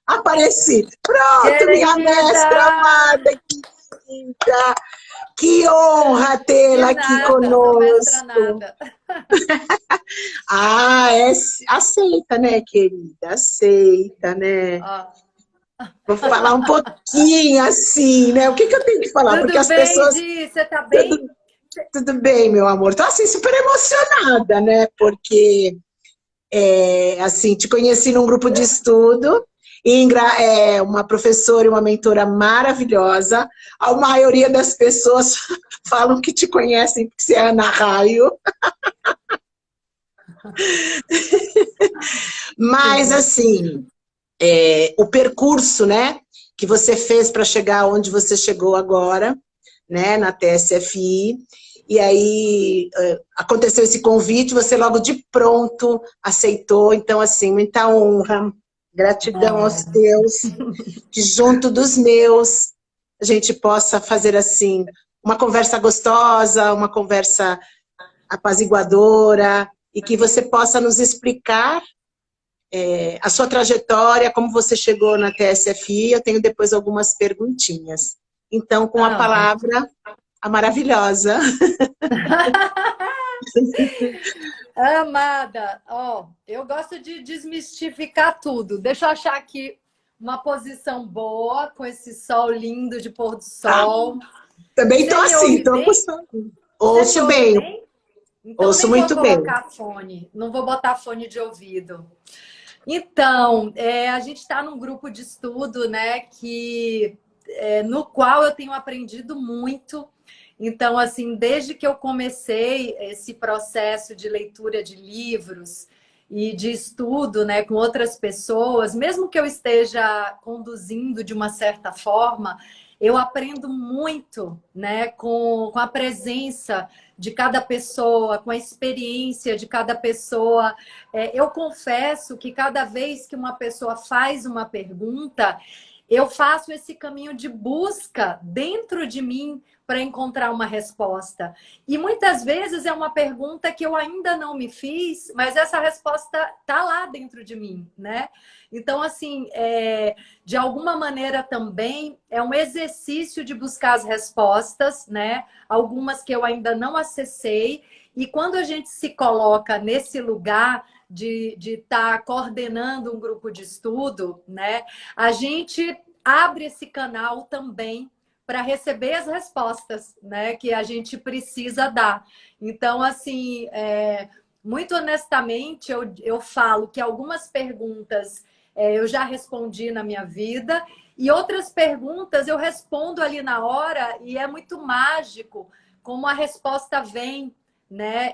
Apareci. Pronto, minha mestra Querida! amada, que linda. Que honra De tê-la aqui nada, sou mestra conosco. nada. Ah, aceita, né, querida? Aceita, né? Ó, Vou falar um pouquinho assim, né? O que eu tenho que falar? Porque tudo as bem, pessoas. Di? Você tá bem? Tudo, tudo bem, meu amor. Tô assim, super emocionada, né? Porque, assim, te conheci num grupo de estudo. É uma professora e uma mentora maravilhosa. A maioria das pessoas falam que te conhecem porque você é Ana Raio. Que Mas, bom. assim, o percurso, né, que você fez para chegar onde você chegou agora, né, na TSFI, e aí aconteceu esse convite, você logo de pronto aceitou, então, assim, muita honra, gratidão aos Ah, teus, que junto dos meus a gente possa fazer, assim, uma conversa gostosa, uma conversa apaziguadora, e que você possa nos explicar a sua trajetória, como você chegou na TSFI, eu tenho depois algumas perguntinhas. Então, com a amo. palavra, a maravilhosa. Amada, ó, eu gosto de desmistificar tudo. Deixa eu achar aqui uma posição boa com esse sol lindo de pôr do Ah, sol. também estou Você me assim, ouve estou com bem? sono. Você me Ouço ouve bem, bem? Então ouço nem vou muito bem. colocar fone, não vou botar fone de ouvido. Então, a gente está num grupo de estudo, né, no qual eu tenho aprendido muito. Então, assim, desde que eu comecei esse processo de leitura de livros e de estudo, né, com outras pessoas, mesmo que eu esteja conduzindo de uma certa forma, eu aprendo muito, né, com a presença de cada pessoa, com a experiência de cada pessoa. Eu confesso que cada vez que uma pessoa faz uma pergunta, eu faço esse caminho de busca dentro de mim para encontrar uma resposta. E muitas vezes é uma pergunta que eu ainda não me fiz, mas essa resposta está lá dentro de mim, né? Então, assim, de alguma maneira também é um exercício de buscar as respostas, né? Algumas que eu ainda não acessei. E quando a gente se coloca nesse lugar de estar coordenando um grupo de estudo, né? A gente abre esse canal também para receber as respostas, né, que a gente precisa dar. Então, assim, muito honestamente, eu falo que algumas perguntas eu já respondi na minha vida e outras perguntas eu respondo ali na hora e é muito mágico como a resposta vem, né?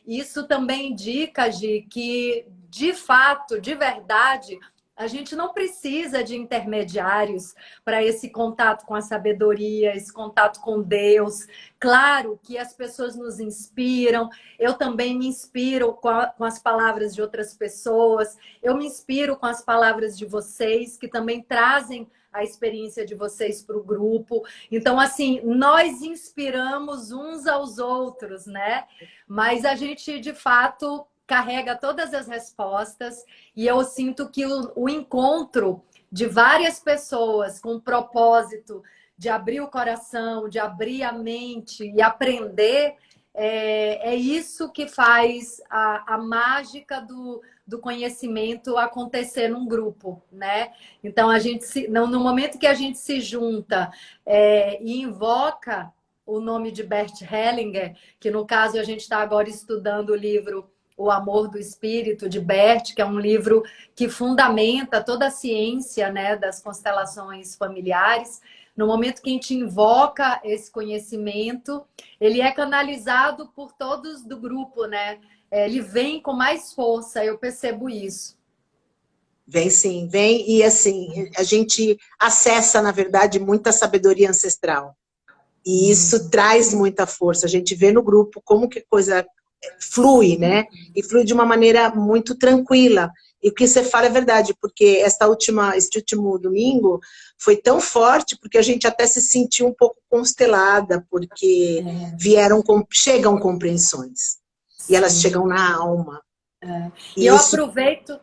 Isso também indica, Gi, que de fato, de verdade, a gente não precisa de intermediários para esse contato com a sabedoria, esse contato com Deus. Claro que as pessoas nos inspiram, eu também me inspiro com as palavras de outras pessoas, eu me inspiro com as palavras de vocês, que também trazem a experiência de vocês para o grupo. Então, assim, nós inspiramos uns aos outros, né? Mas a gente, de fato, carrega todas as respostas e eu sinto que o encontro de várias pessoas com o propósito de abrir o coração, de abrir a mente e aprender, é isso que faz a mágica do conhecimento acontecer num grupo, né? Então, no momento que a gente se junta e invoca o nome de Bert Hellinger, que no caso a gente está agora estudando o livro O Amor do Espírito, de Bert, que é um livro que fundamenta toda a ciência, né, das constelações familiares. No momento que a gente invoca esse conhecimento, ele é canalizado por todos do grupo, né? Ele vem com mais força, eu percebo isso. Vem sim, vem, e assim, a gente acessa, na verdade, muita sabedoria ancestral. E isso traz muita força. A gente vê no grupo como que coisa flui, né? E flui de uma maneira muito tranquila. E o que você fala é verdade, porque este último domingo foi tão forte, porque a gente até se sentiu um pouco constelada, porque chegam compreensões. E elas Sim. chegam na alma. E E eu isso, aproveito.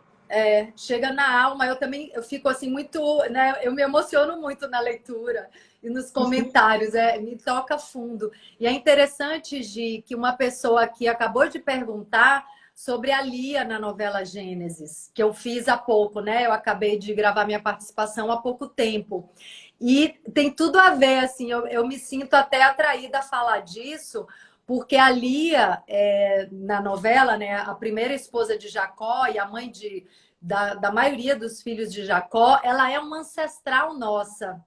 chega na alma. Eu fico assim muito, né? Eu me emociono muito na leitura e nos comentários, me toca fundo. E é interessante, Gi, que uma pessoa aqui acabou de perguntar sobre a Lia na novela Gênesis, que eu fiz há pouco, né? Eu acabei de gravar minha participação há pouco tempo. E tem tudo a ver, assim, eu me sinto até atraída a falar disso, porque a Lia, na novela, né, a primeira esposa de Jacó e a mãe da maioria dos filhos de Jacó, ela é uma ancestral nossa.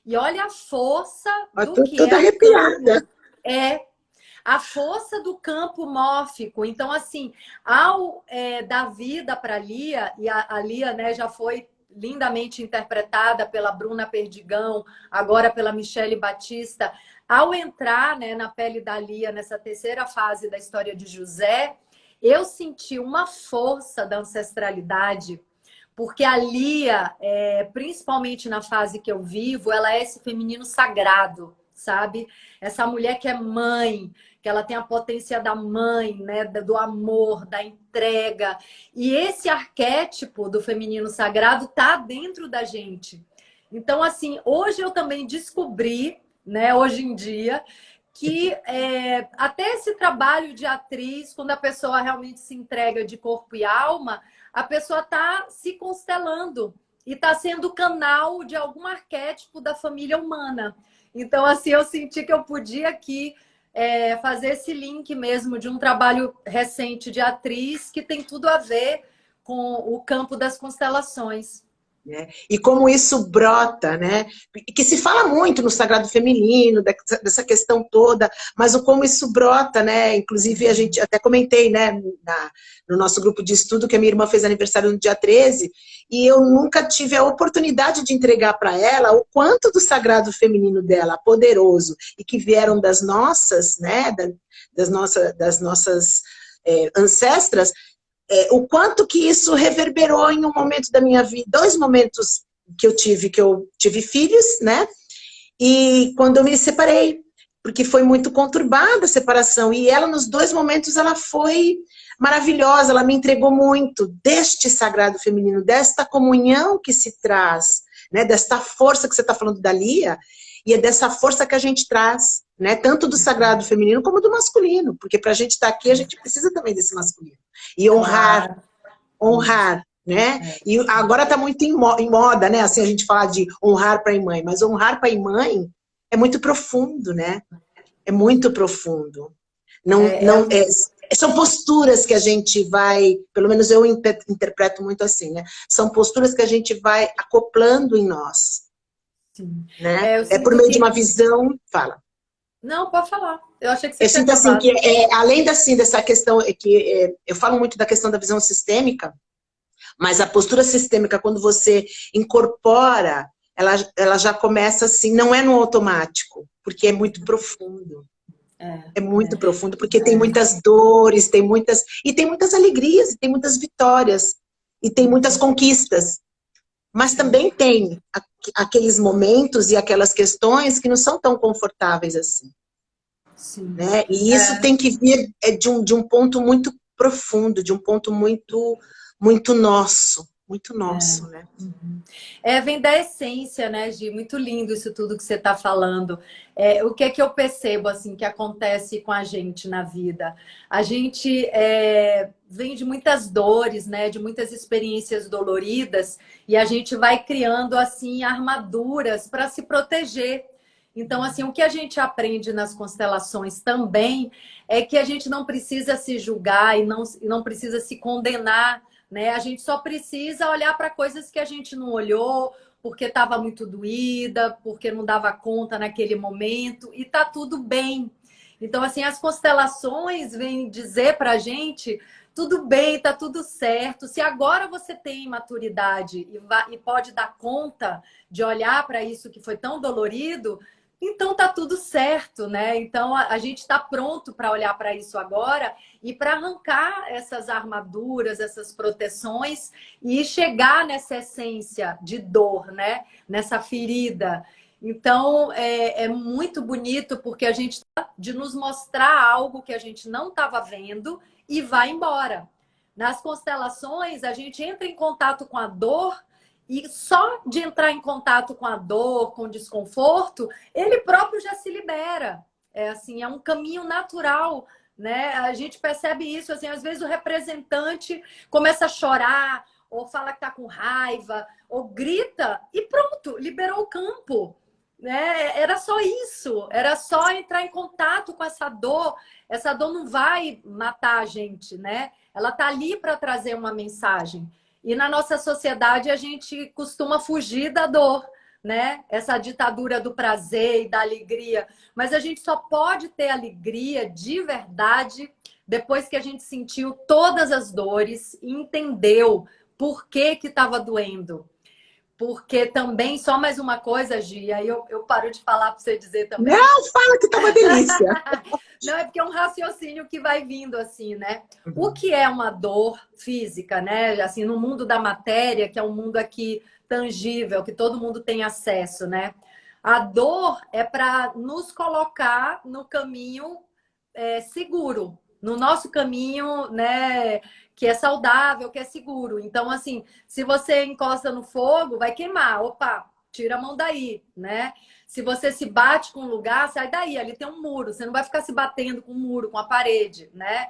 E olha a força Eu do tô que toda é o campo. arrepiada. É a força do campo mórfico. Então, assim, ao dar vida para Lia, e a Lia, né, já foi lindamente interpretada pela Bruna Perdigão, agora pela Michele Batista, ao entrar, né, na pele da Lia, nessa terceira fase da história de José, eu senti uma força da ancestralidade, porque a Lia, principalmente na fase que eu vivo, ela é esse feminino sagrado, sabe? Essa mulher que é mãe, que ela tem a potência da mãe, né? Do amor, da entrega. E esse arquétipo do feminino sagrado tá dentro da gente. Então, assim, hoje eu também descobri, né, hoje em dia, que até esse trabalho de atriz, quando a pessoa realmente se entrega de corpo e alma, a pessoa está se constelando e está sendo canal de algum arquétipo da família humana. Então, assim, eu senti que eu podia aqui fazer esse link mesmo de um trabalho recente de atriz que tem tudo a ver com o campo das constelações. Né? E como isso brota, né? E que se fala muito no sagrado feminino, dessa questão toda, mas o como isso brota, né? Inclusive, a gente até comentei, né, no nosso grupo de estudo, que a minha irmã fez aniversário no dia 13, e eu nunca tive a oportunidade de entregar para ela o quanto do sagrado feminino dela, poderoso, e que vieram das nossas, né, das nossas ancestras, o quanto que isso reverberou em um momento da minha vida, dois momentos que eu tive filhos, né? E quando eu me separei, porque foi muito conturbada a separação, e ela nos dois momentos ela foi maravilhosa, ela me entregou muito deste sagrado feminino, desta comunhão que se traz, né? Desta força que você está falando da Lia, e é dessa força que a gente traz, né? Tanto do sagrado feminino como do masculino, porque para a gente estar aqui, a gente precisa também desse masculino. E honrar, Claro. honrar, né? E agora está muito em moda, né? Assim, a gente falar de honrar pai e mãe, mas honrar pai e mãe é muito profundo, né? É muito profundo. Não, são posturas que a gente vai, pelo menos eu interpreto muito assim, né? São posturas que a gente vai acoplando em nós, Sim. né? Eu É por sinto meio de que... uma visão, fala. Não, pode falar. Eu achei que você Eu tinha sinto assim que, acabado. além assim, dessa questão, eu falo muito da questão da visão sistêmica, mas a postura sistêmica, quando você incorpora, ela já começa assim, não é no automático, porque é muito profundo. É muito profundo, porque tem muitas dores, e tem muitas alegrias, e tem muitas vitórias, e tem muitas conquistas. Mas também tem aqueles momentos e aquelas questões que não são tão confortáveis assim. Sim. Né? E isso tem que vir de um ponto muito profundo, de um ponto muito nosso, né? Vem da essência, né, Gi? Muito lindo isso tudo que você está falando. O que é que eu percebo, assim, que acontece com a gente na vida? A gente vem de muitas dores, né, de muitas experiências doloridas, e a gente vai criando, assim, armaduras para se proteger. Então, assim, o que a gente aprende nas constelações também é que a gente não precisa se julgar e não precisa se condenar, né? A gente só precisa olhar para coisas que a gente não olhou, porque estava muito doída, porque não dava conta naquele momento, e tá tudo bem. Então, assim, as constelações vêm dizer para a gente: tudo bem, tá tudo certo. Se agora você tem maturidade e pode dar conta de olhar para isso que foi tão dolorido, então tá tudo certo, né? Então a gente está pronto para olhar para isso agora e para arrancar essas armaduras, essas proteções e chegar nessa essência de dor, né? Nessa ferida. Então é muito bonito porque a gente tá de nos mostrar algo que a gente não estava vendo e vai embora. Nas constelações, a gente entra em contato com a dor e só de entrar em contato com a dor, com o desconforto, ele próprio já se libera. É assim, é um caminho natural, né? A gente percebe isso, assim, às vezes o representante começa a chorar, ou fala que tá com raiva, ou grita e pronto, liberou o campo, né? Era só isso, era só entrar em contato com essa dor. Essa dor não vai matar a gente, né? Ela tá ali para trazer uma mensagem. E na nossa sociedade a gente costuma fugir da dor, né? Essa ditadura do prazer e da alegria. Mas a gente só pode ter alegria de verdade depois que a gente sentiu todas as dores e entendeu por que que estava doendo. Porque também, só mais uma coisa, Gi, aí eu paro de falar para você dizer também. Não, fala que tá uma delícia. Não, é porque é um raciocínio que vai vindo assim, né? O que é uma dor física, né? Assim, no mundo da matéria, que é um mundo aqui tangível, que todo mundo tem acesso, né? A dor é para nos colocar no caminho seguro, no nosso caminho, né? Que é saudável, que é seguro. Então, assim, se você encosta no fogo, vai queimar. Opa, tira a mão daí, né? Se você se bate com um lugar, sai daí, ali tem um muro. Você não vai ficar se batendo com um muro, com a parede, né?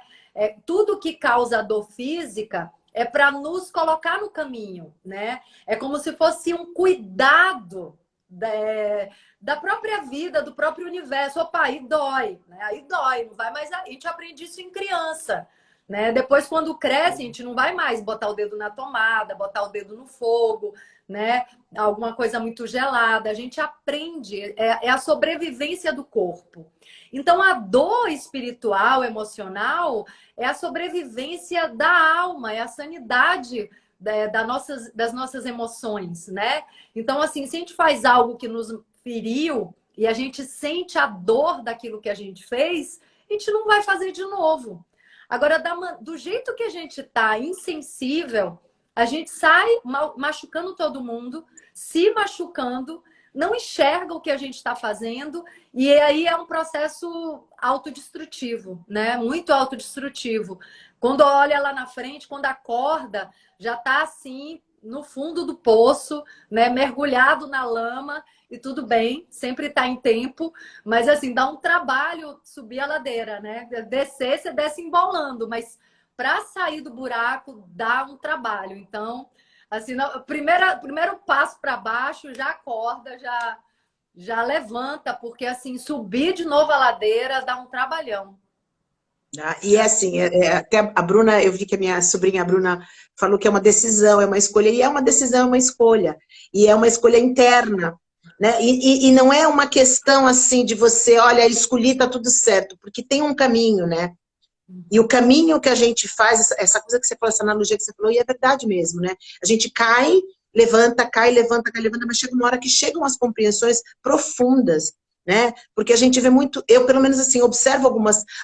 Tudo que causa dor física é para nos colocar no caminho, né? É como se fosse um cuidado da própria vida, do próprio universo. Opa, aí dói, né? Aí dói, não vai mais. A gente aprende isso em criança. Né? Depois, quando cresce, a gente não vai mais botar o dedo na tomada, botar o dedo no fogo, né? Alguma coisa muito gelada. A gente aprende, é a sobrevivência do corpo. Então, a dor espiritual, emocional, é a sobrevivência da alma, é a sanidade das nossas emoções, né? Então, assim, se a gente faz algo que nos feriu e a gente sente a dor daquilo que a gente fez, a gente não vai fazer de novo. Agora, do jeito que a gente tá insensível, a gente sai machucando todo mundo, se machucando, não enxerga o que a gente está fazendo, e aí é um processo autodestrutivo, né? Muito autodestrutivo. Quando olha lá na frente, quando acorda, já tá assim, no fundo do poço, né? Mergulhado na lama, e tudo bem, sempre está em tempo, mas assim, dá um trabalho subir a ladeira, né? Descer, você desce embolando, mas para sair do buraco dá um trabalho. Então, assim, primeiro passo para baixo, já acorda, já levanta, porque assim, subir de novo a ladeira dá um trabalhão. E é assim, até a Bruna, eu vi que a minha sobrinha a Bruna falou que é uma decisão, é uma escolha, e é uma decisão, é uma escolha, e é uma escolha interna. Né? E não é uma questão assim de você, olha, escolhi, tá tudo certo, porque tem um caminho, né? E o caminho que a gente faz, essa coisa que você falou, essa analogia que você falou, e é verdade mesmo, né? A gente cai, levanta, cai, levanta, cai, levanta, mas chega uma hora que chegam as compreensões profundas, né? Porque a gente vê muito, eu pelo menos assim, observo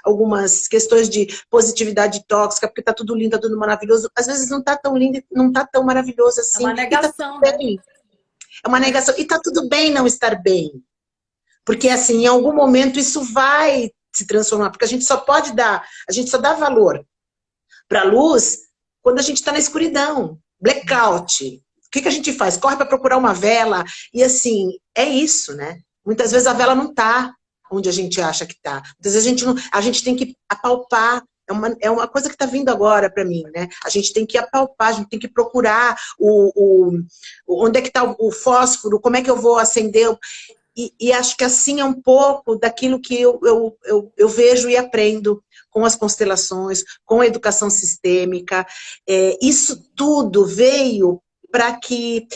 algumas questões de positividade tóxica, porque tá tudo lindo, tá tudo maravilhoso, às vezes não tá tão lindo, não tá tão maravilhoso assim. É uma negação, né? É uma negação. E tá tudo bem não estar bem. Porque, assim, em algum momento isso vai se transformar. Porque a gente só dá valor para a luz quando a gente está na escuridão. Blackout. O que a gente faz? Corre para procurar uma vela. E, assim, é isso, né? Muitas vezes a vela não está onde a gente acha que está. Muitas vezes a gente tem que apalpar. É uma coisa que está vindo agora para mim, né? A gente tem que apalpar, a gente tem que procurar onde é que está o fósforo, como é que eu vou acender. E acho que assim é um pouco daquilo que eu vejo e aprendo com as constelações, com a educação sistêmica. Isso tudo veio para que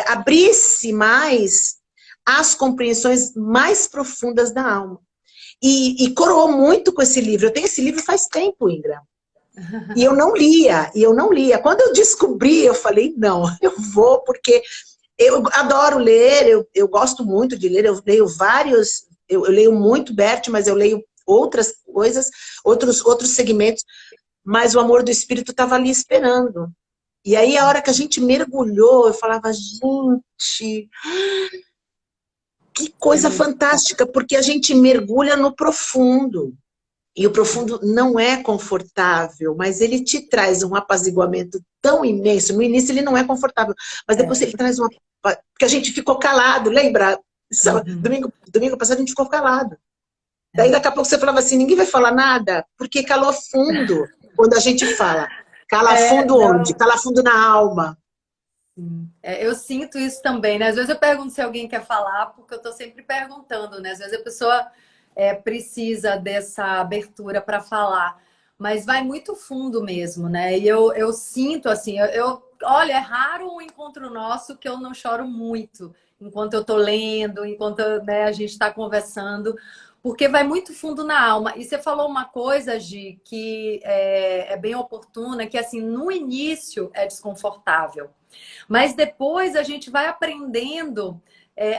abrisse mais as compreensões mais profundas da alma. E coroou muito com esse livro. Eu tenho esse livro faz tempo, Ingra. E eu não lia. Quando eu descobri, eu falei, não, eu vou, porque eu adoro ler, eu gosto muito de ler, eu leio vários, eu leio muito Bert, mas eu leio outras coisas, outros segmentos, mas o amor do espírito estava ali esperando. E aí, a hora que a gente mergulhou, eu falava, gente, que coisa fantástica, porque a gente mergulha no profundo. E o profundo não é confortável, mas ele te traz um apaziguamento tão imenso. No início ele não é confortável, mas depois ele traz uma... Porque a gente ficou calado, lembra? Uhum. Domingo passado a gente ficou calado. Daí daqui a pouco você falava assim, ninguém vai falar nada, porque calou fundo quando a gente fala. Cala fundo onde? Não. Cala fundo na alma. Sim. Eu sinto isso também, né? Às vezes eu pergunto se alguém quer falar, porque eu tô sempre perguntando, né? Às vezes a pessoa precisa dessa abertura para falar, mas vai muito fundo mesmo, né? E eu sinto assim, olha, é raro um encontro nosso que eu não choro muito enquanto eu tô lendo, enquanto, né, a gente está conversando, porque vai muito fundo na alma. E você falou uma coisa, Gi, que é bem oportuna, que assim, no início é desconfortável. Mas depois a gente vai aprendendo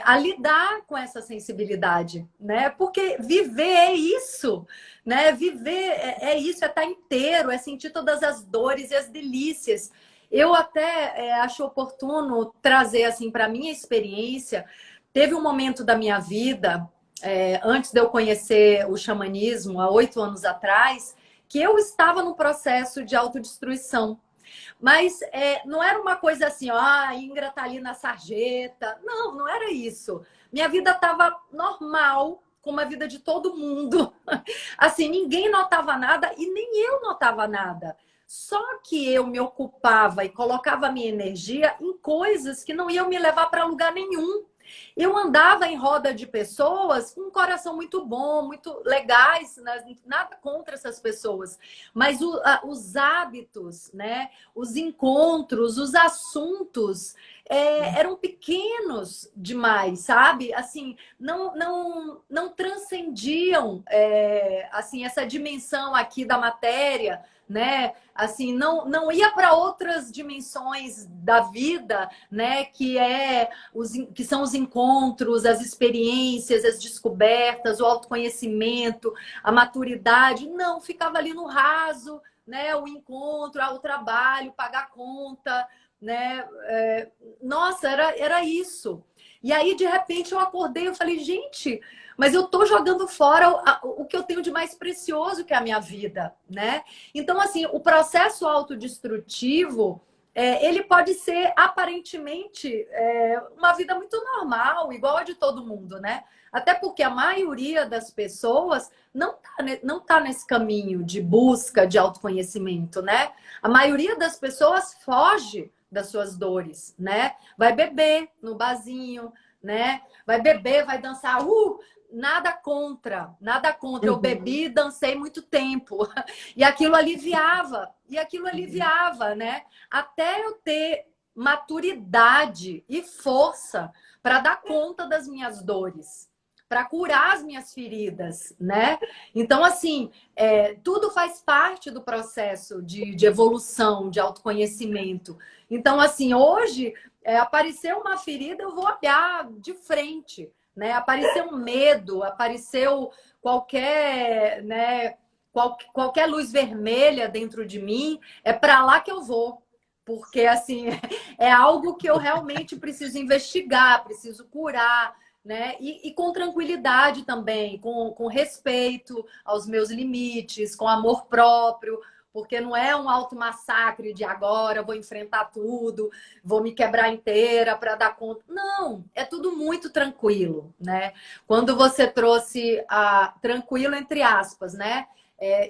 a lidar com essa sensibilidade, né? Porque viver é isso, né? Viver é isso, é estar inteiro, é sentir todas as dores e as delícias. Eu até acho oportuno trazer assim para minha experiência. Teve um momento da minha vida, antes de eu conhecer o xamanismo, há 8 anos atrás, que eu estava no processo de autodestruição. Mas não era uma coisa assim, ó, Ingra tá ali na sarjeta. Não, não era isso. Minha vida estava normal, como a vida de todo mundo. Assim, ninguém notava nada e nem eu notava nada. Só que eu me ocupava e colocava minha energia em coisas que não iam me levar para lugar nenhum. Eu andava em roda de pessoas com um coração muito bom, muito legais, né? Nada contra essas pessoas, mas os hábitos, né? Os encontros, os assuntos eram pequenos demais, sabe? Assim, não transcendiam assim essa dimensão aqui da matéria, né? Assim, não ia para outras dimensões da vida, né? Que são os encontros, as experiências, as descobertas, o autoconhecimento, a maturidade. Não, ficava ali no raso, né? O encontro, o trabalho, pagar a conta, né? Nossa, era isso. E aí, de repente, eu acordei, eu falei, gente, mas eu tô jogando fora o que eu tenho de mais precioso, que é a minha vida, né? Então, assim, o processo autodestrutivo, ele pode ser aparentemente uma vida muito normal, igual a de todo mundo, né? Até porque a maioria das pessoas não tá nesse caminho de busca de autoconhecimento, né? A maioria das pessoas foge das suas dores, né? Vai beber no barzinho, né? Vai beber, vai dançar, nada contra, nada contra. Eu Uhum. bebi e dancei muito tempo. E aquilo aliviava, né? Até eu ter maturidade e força para dar conta das minhas dores, para curar as minhas feridas, né? Então, assim, tudo faz parte do processo de evolução, de autoconhecimento. Então, assim, hoje, apareceu uma ferida, eu vou olhar de frente, né? Apareceu um medo, apareceu qualquer, né? Qualquer luz vermelha dentro de mim, é para lá que eu vou. Porque, assim, é algo que eu realmente preciso investigar, preciso curar, né? E com tranquilidade também, com respeito aos meus limites, com amor próprio, porque não é um automassacre de agora vou enfrentar tudo, vou me quebrar inteira para dar conta. Não, é tudo muito tranquilo, né? Quando você trouxe tranquilo entre aspas, né?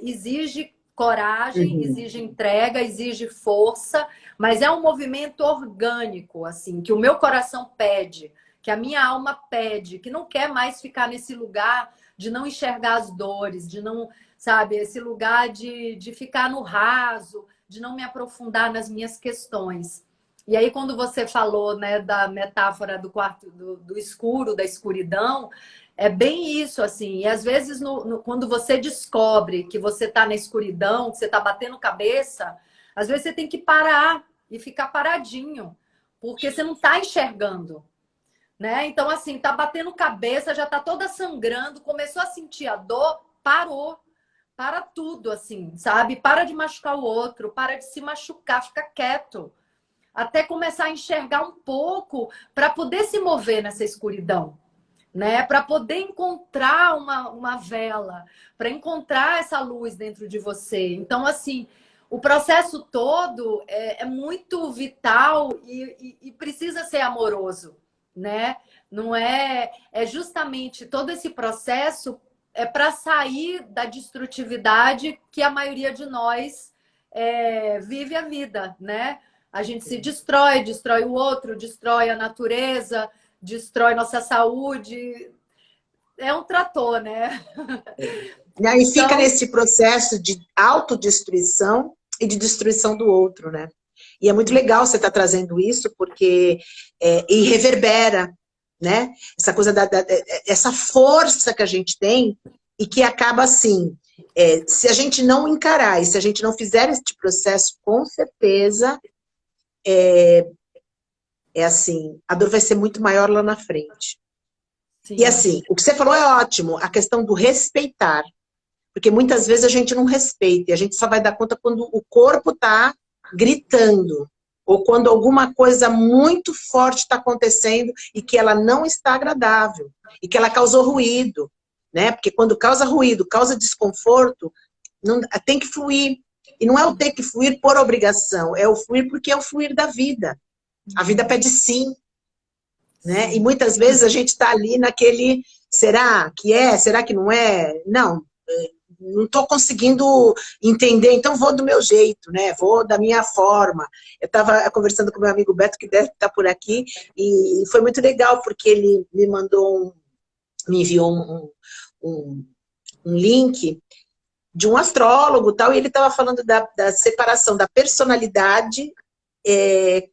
Exige coragem, Uhum. exige entrega, exige força, mas é um movimento orgânico, assim, que o meu coração pede, que a minha alma pede, que não quer mais ficar nesse lugar de não enxergar as dores, de não, sabe, esse lugar de ficar no raso, de não me aprofundar nas minhas questões. E aí, quando você falou, né, da metáfora do quarto, do escuro, da escuridão, é bem isso, assim. E às vezes, quando você descobre que você está na escuridão, que você está batendo cabeça, às vezes você tem que parar e ficar paradinho, porque você não está enxergando, né? Então, assim, tá batendo cabeça, já tá toda sangrando, começou a sentir a dor, parou. Para tudo, assim, sabe? Para de machucar o outro, para de se machucar, fica quieto. Até começar a enxergar um pouco para poder se mover nessa escuridão, né? Para poder encontrar uma vela, para encontrar essa luz dentro de você. Então, assim, o processo todo é muito vital e precisa ser amoroso, né? Não é, é justamente todo esse processo é para sair da destrutividade que a maioria de nós vive a vida, né? A gente se destrói, destrói o outro, destrói a natureza, destrói nossa saúde. É um trator, né? E aí fica Então, nesse processo de autodestruição e de destruição do outro, né? E é muito legal você estar trazendo isso, porque e reverbera, né? Essa coisa essa força que a gente tem e que acaba assim, se a gente não encarar e se a gente não fizer este processo, com certeza assim, a dor vai ser muito maior lá na frente. E sim. assim, o que você falou é ótimo, a questão do respeitar. Porque muitas vezes a gente não respeita, e a gente só vai dar conta quando o corpo está gritando, ou quando alguma coisa muito forte está acontecendo e que ela não está agradável, e que ela causou ruído, né? Porque quando causa ruído, causa desconforto, não, tem que fluir. E não é o ter que fluir por obrigação, é o fluir porque é o fluir da vida. A vida pede sim, né? E Sim. muitas vezes a gente está ali naquele, será que é? Será que não é? Não estou conseguindo entender, então vou do meu jeito, né? Vou da minha forma. Eu estava conversando com meu amigo Beto, que deve estar por aqui, e foi muito legal, porque ele me mandou, me enviou um link de um astrólogo tal, e ele estava falando da separação da personalidade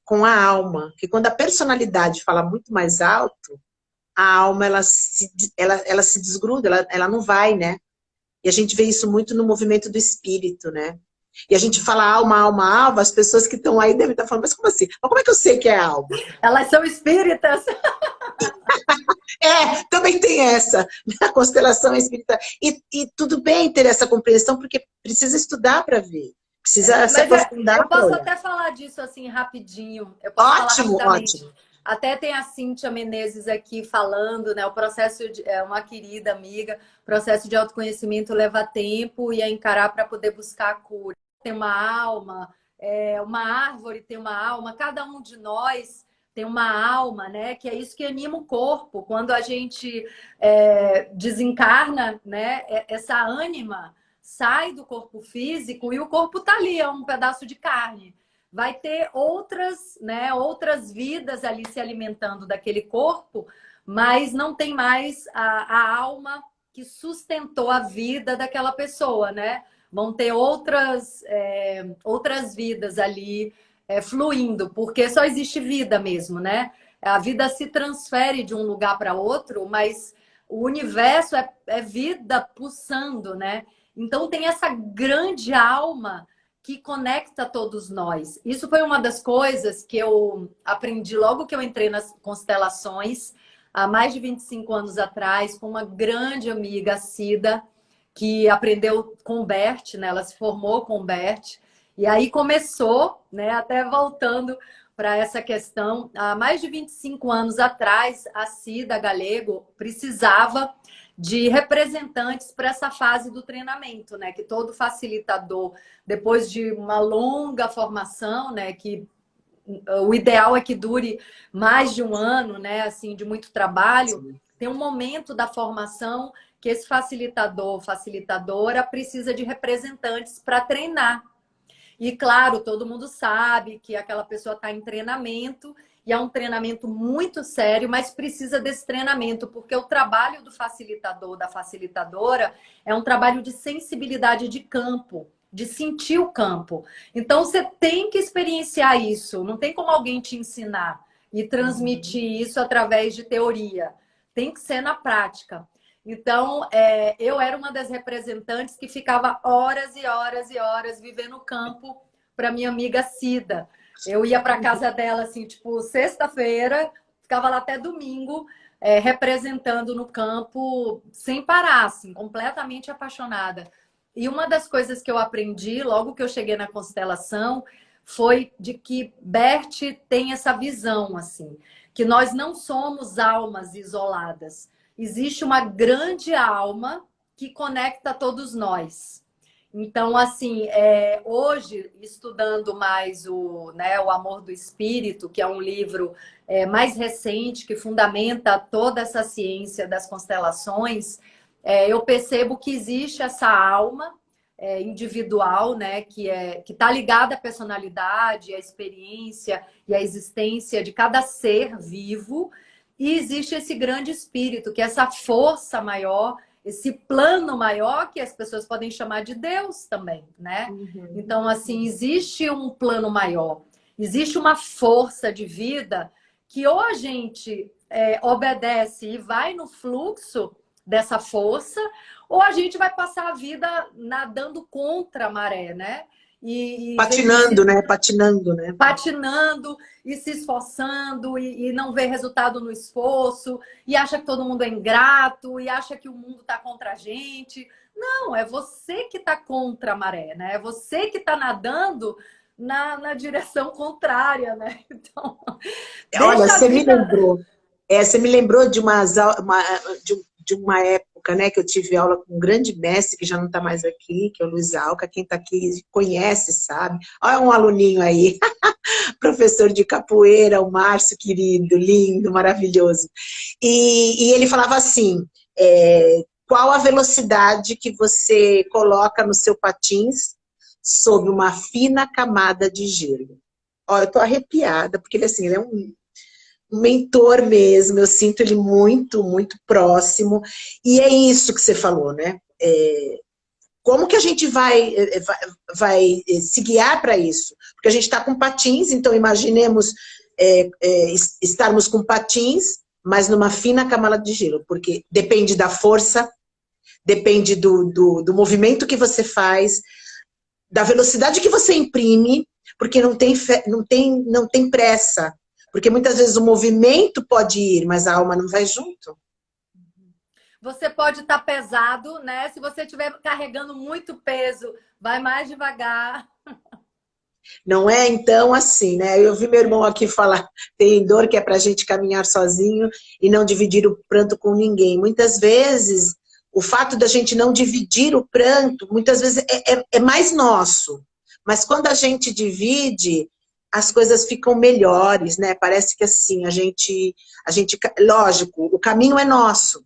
com a alma. Que quando a personalidade fala muito mais alto, a alma ela se desgruda, ela não vai, né? E a gente vê isso muito no movimento do espírito, né? E a gente fala alma, alma, alma, as pessoas que estão aí devem estar falando, mas como assim? Mas como é que eu sei que é alma? Elas são espíritas. Também tem essa, a constelação espírita. E tudo bem ter essa compreensão, porque precisa estudar para ver, precisa se Mas eu aprofundar para posso olhar. até falar disso assim rapidinho. Eu posso falar Ótimo, rapidamente. ótimo. Até tem a Cíntia Menezes aqui falando, né? O processo é uma querida amiga. O processo de autoconhecimento leva tempo e é encarar para poder buscar a cura. Tem uma alma, uma árvore tem uma alma. Cada um de nós tem uma alma, né? Que é isso que anima o corpo. Quando a gente desencarna, né? Essa ânima sai do corpo físico e o corpo tá ali, é um pedaço de carne. Vai ter outras, né, outras vidas ali se alimentando daquele corpo, mas não tem mais a alma que sustentou a vida daquela pessoa, né? Vão ter outras vidas ali fluindo, porque só existe vida mesmo, né? A vida se transfere de um lugar para outro, mas o universo é vida pulsando, né? Então tem essa grande alma que conecta todos nós. Isso foi uma das coisas que eu aprendi logo que eu entrei nas constelações, há mais de 25 anos atrás, com uma grande amiga, a Cida, que aprendeu com o Bert, né? Ela se formou com o Bert. E aí começou, né? Até voltando para essa questão, há mais de 25 anos atrás, a Cida Galego precisava de representantes para essa fase do treinamento, né? Que todo facilitador, depois de uma longa formação, né? Que o ideal é que dure mais de um ano, né? Assim, de muito trabalho. Tem um momento da formação que esse facilitador, facilitadora, precisa de representantes para treinar. E claro, todo mundo sabe que aquela pessoa está em treinamento e é um treinamento muito sério, mas precisa desse treinamento, porque o trabalho do facilitador, da facilitadora, é um trabalho de sensibilidade de campo, de sentir o campo. Então, você tem que experienciar isso, não tem como alguém te ensinar e transmitir isso através de teoria. Tem que ser na prática. Então, eu era uma das representantes que ficava horas e horas e horas vivendo o campo para minha amiga Cida. Eu ia para casa dela, assim, tipo, sexta-feira, ficava lá até domingo, representando no campo, sem parar, assim, completamente apaixonada. E uma das coisas que eu aprendi, logo que eu cheguei na constelação, foi de que Bert tem essa visão, assim, que nós não somos almas isoladas, existe uma grande alma que conecta todos nós. Então, assim, hoje, estudando mais o Amor do Espírito, que é um livro mais recente, que fundamenta toda essa ciência das constelações, eu percebo que existe essa alma individual, né, que está ligada à personalidade, à experiência e à existência de cada ser vivo, e existe esse grande espírito, que é essa força maior, esse plano maior, que as pessoas podem chamar de Deus também, né? Uhum. Então, assim, existe um plano maior, existe uma força de vida que ou a gente obedece e vai no fluxo dessa força, ou a gente vai passar a vida nadando contra a maré, né? Patinando, né? Patinando, né? Patinando e se esforçando e não vê resultado no esforço e acha que todo mundo é ingrato e acha que o mundo está contra a gente. Não, é você que está contra a maré, né? É você que está nadando na direção contrária, né? Então, Olha, deixa a você me vida... lembrou. Você me lembrou de uma época, né, que eu tive aula com um grande mestre, que já não está mais aqui, que é o Luiz Alca. Quem está aqui conhece, sabe? Olha um aluninho aí, professor de capoeira, o Márcio, querido, lindo, maravilhoso. E ele falava assim, qual a velocidade que você coloca no seu patins sob uma fina camada de gelo? Olha, eu tô arrepiada, porque ele é um mentor mesmo, eu sinto ele muito, muito próximo, e é isso que você falou, né? Como que a gente vai se guiar para isso? Porque a gente está com patins, então imaginemos estarmos com patins, mas numa fina camada de gelo, porque depende da força, depende do movimento que você faz, da velocidade que você imprime, porque não tem pressa. Porque muitas vezes o movimento pode ir, mas a alma não vai junto. Você pode estar pesado, né? Se você estiver carregando muito peso, vai mais devagar. Não é? Então, assim, né? Eu vi meu irmão aqui falar, tem dor que é pra gente caminhar sozinho e não dividir o pranto com ninguém. Muitas vezes, o fato da gente não dividir o pranto, muitas vezes é mais nosso. Mas quando a gente divide, as coisas ficam melhores, né? Parece que assim, lógico, o caminho é nosso.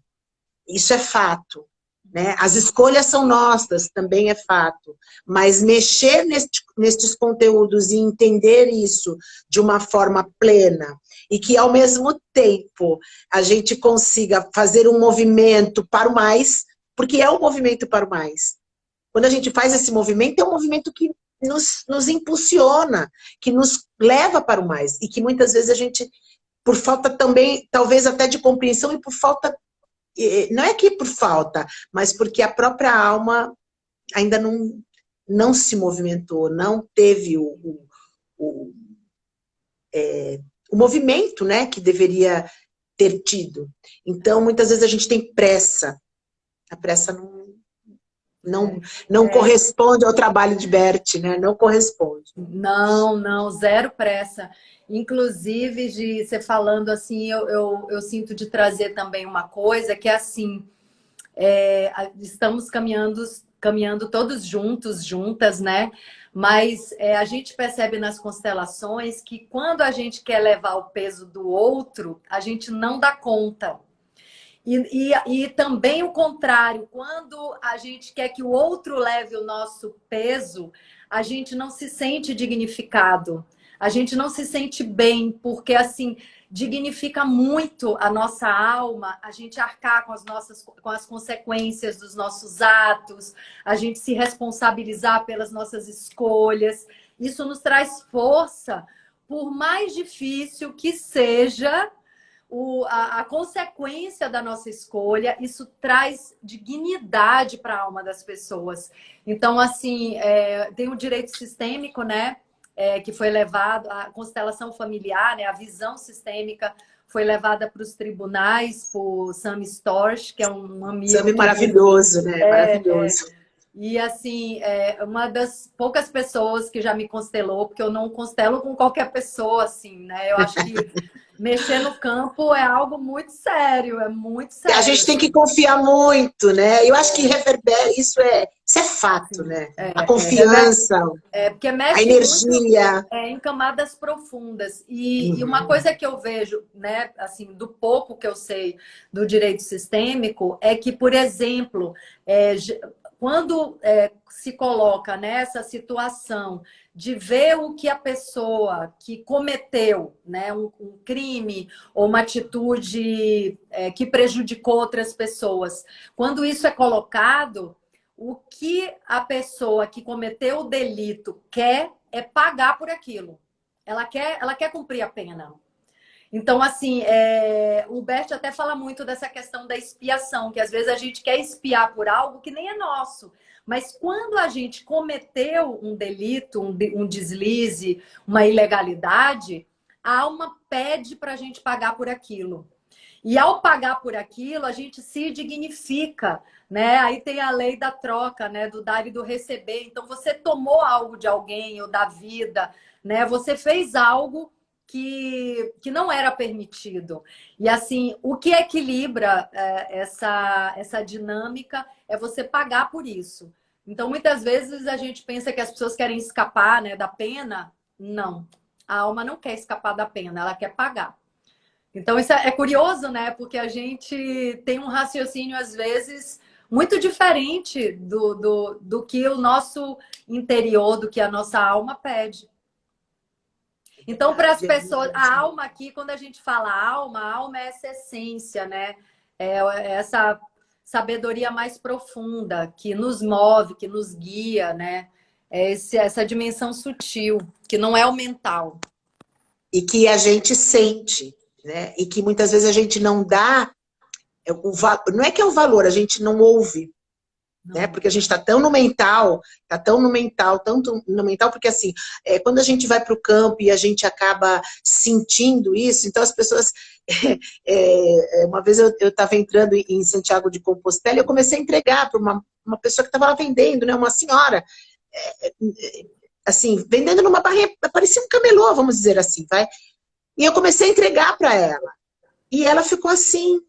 Isso é fato, né? As escolhas são nossas, também é fato. Mas mexer nestes conteúdos e entender isso de uma forma plena e que, ao mesmo tempo, a gente consiga fazer um movimento para o mais, porque é um movimento para o mais. Quando a gente faz esse movimento, é um movimento que nos impulsiona, que nos leva para o mais. E que muitas vezes a gente, por falta também, talvez até de compreensão e por falta... Não é que por falta, mas porque a própria alma ainda não se movimentou, não teve o, o movimento, né, que deveria ter tido. Então, muitas vezes a gente tem pressa. A pressa não corresponde ao trabalho de Bert, né? Não corresponde. Não, zero pressa. Inclusive, de você falando assim, eu sinto de trazer também uma coisa que é assim, estamos caminhando todos juntos, juntas, né? Mas a gente percebe nas constelações que quando a gente quer levar o peso do outro, a gente não dá conta. E também o contrário, quando a gente quer que o outro leve o nosso peso, a gente não se sente dignificado, a gente não se sente bem, porque assim, dignifica muito a nossa alma, a gente arcar com as consequências dos nossos atos, a gente se responsabilizar pelas nossas escolhas. Isso nos traz força, por mais difícil que seja a consequência da nossa escolha, isso traz dignidade para a alma das pessoas. Então, assim, tem o direito sistêmico, né? Que foi levado, a constelação familiar, né? A visão sistêmica foi levada para os tribunais por Sam Storch, que é um amigo. Sam maravilhoso, né? Maravilhoso. E assim, uma das poucas pessoas que já me constelou, porque eu não constelo com qualquer pessoa, assim, né? Eu acho que Mexer no campo é algo muito sério, é muito E a sério. gente tem que confiar muito, né? Eu acho que reverbera, isso é fato, Sim, né? A confiança, porque a mexe muito energia. em camadas profundas. E uma Uhum. coisa que eu vejo, né, assim, do pouco que eu sei do direito sistêmico, é que, por exemplo, quando se coloca nessa situação de ver o que a pessoa que cometeu, né, um crime ou uma atitude que prejudicou outras pessoas, quando isso é colocado, o que a pessoa que cometeu o delito quer é pagar por aquilo. Ela quer cumprir a pena. Então, assim, o Bert até fala muito dessa questão da expiação, que às vezes a gente quer expiar por algo que nem é nosso. Mas quando a gente cometeu um delito, um deslize, uma ilegalidade, a alma pede para a gente pagar por aquilo. E ao pagar por aquilo, a gente se dignifica, né? Aí tem a lei da troca, né? Do dar e do receber. Então, você tomou algo de alguém ou da vida, né? Você fez algo que não era permitido. E assim, o que equilibra essa dinâmica é você pagar por isso. Então, muitas vezes a gente pensa que as pessoas querem escapar, né, da pena. Não. A alma não quer escapar da pena, ela quer pagar. Então, isso é curioso, né? Porque a gente tem um raciocínio, às vezes, muito diferente do que o nosso interior, do que a nossa alma pede. Então, para as pessoas, a alma aqui, quando a gente fala alma, a alma é essa essência, né? É essa sabedoria mais profunda que nos move, que nos guia, né? É essa dimensão sutil, que não é o mental. E que a gente sente, né? E que muitas vezes a gente não dá, não é que é o valor, a gente não ouve, né? Porque a gente está tão no mental, tanto no mental, porque assim, quando a gente vai para o campo e a gente acaba sentindo isso, então as pessoas. Uma vez eu estava entrando em Santiago de Compostela e eu comecei a entregar para uma pessoa que estava lá vendendo, né? Uma senhora, assim, vendendo numa barrinha, parecia um camelô, vamos dizer assim, vai. E eu comecei a entregar para ela. E ela ficou assim.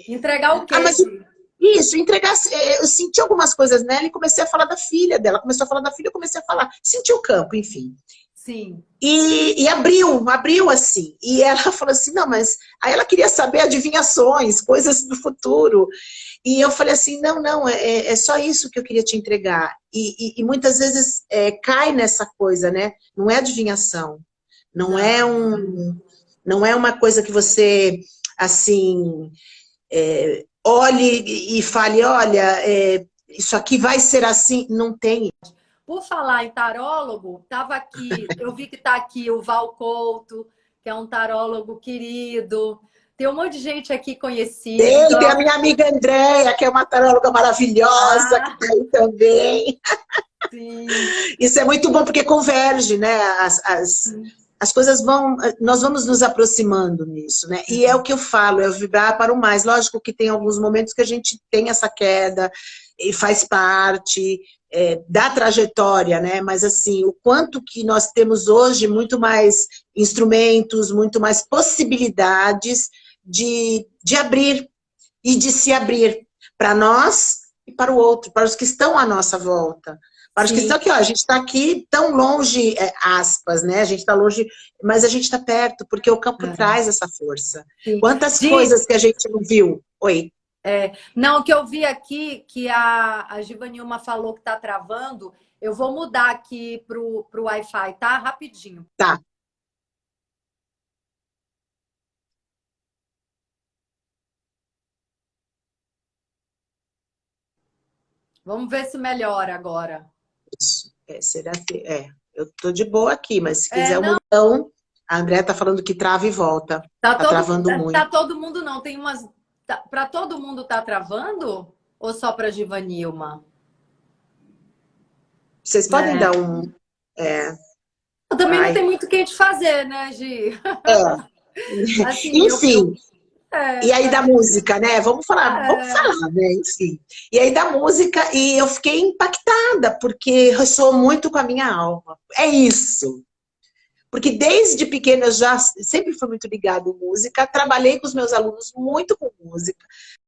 Entregar o Ah, quê, mas Gi? isso, entregar. Eu senti algumas coisas nela e comecei a falar da filha dela. Começou a falar da filha, eu comecei a falar. Senti o campo, enfim. Sim. E abriu assim. E ela falou assim: não, mas. Aí ela queria saber adivinhações, coisas do futuro. E eu falei assim: não, é só isso que eu queria te entregar. E muitas vezes cai nessa coisa, né? Não é adivinhação. Não é não é uma coisa que você, assim, olhe e fale, olha, isso aqui vai ser assim. Não tem. Por falar em tarólogo, tava aqui, eu vi que está aqui o Val Couto, que é um tarólogo querido. Tem um monte de gente aqui conhecida. Tem a Então, minha amiga Andréia, que é uma taróloga maravilhosa, que ah, está aí também. sim, Isso é muito bom, porque converge, né? As coisas vão, nós vamos nos aproximando nisso, né? E é o que eu falo, é vibrar para o mais. Lógico que tem alguns momentos que a gente tem essa queda e faz parte da trajetória, né? Mas assim, o quanto que nós temos hoje muito mais instrumentos, muito mais possibilidades de abrir e de se abrir para nós e para o outro, para os que estão à nossa volta. Para os que sim. estão aqui, ó, a gente está aqui tão longe, aspas, né? A gente está longe, mas a gente está perto, porque o campo traz essa força. Sim. Quantas Gi, coisas que a gente não viu? Oi. não, o que eu vi aqui, que a Givanilma falou que está travando, eu vou mudar aqui pro Wi-Fi, tá? Rapidinho. Tá. Vamos ver se melhora agora. Isso. Será que. Eu tô de boa aqui, mas se quiser um Não, mudão, a André tá falando que trava e volta. Tá travando tá muito. todo mundo não, tem umas para todo mundo tá travando ou só para Givanilma? Vocês podem dar É. um. É, Também não tem ai. muito o que a gente fazer, né, Gi? É. Assim, Enfim. E aí da a gente, música, né? Vamos falar, né? Enfim. E aí da música, e eu fiquei impactada, porque ressoou muito com a minha alma. É isso. Porque desde pequena eu já sempre fui muito ligada em música, trabalhei com os meus alunos muito com música.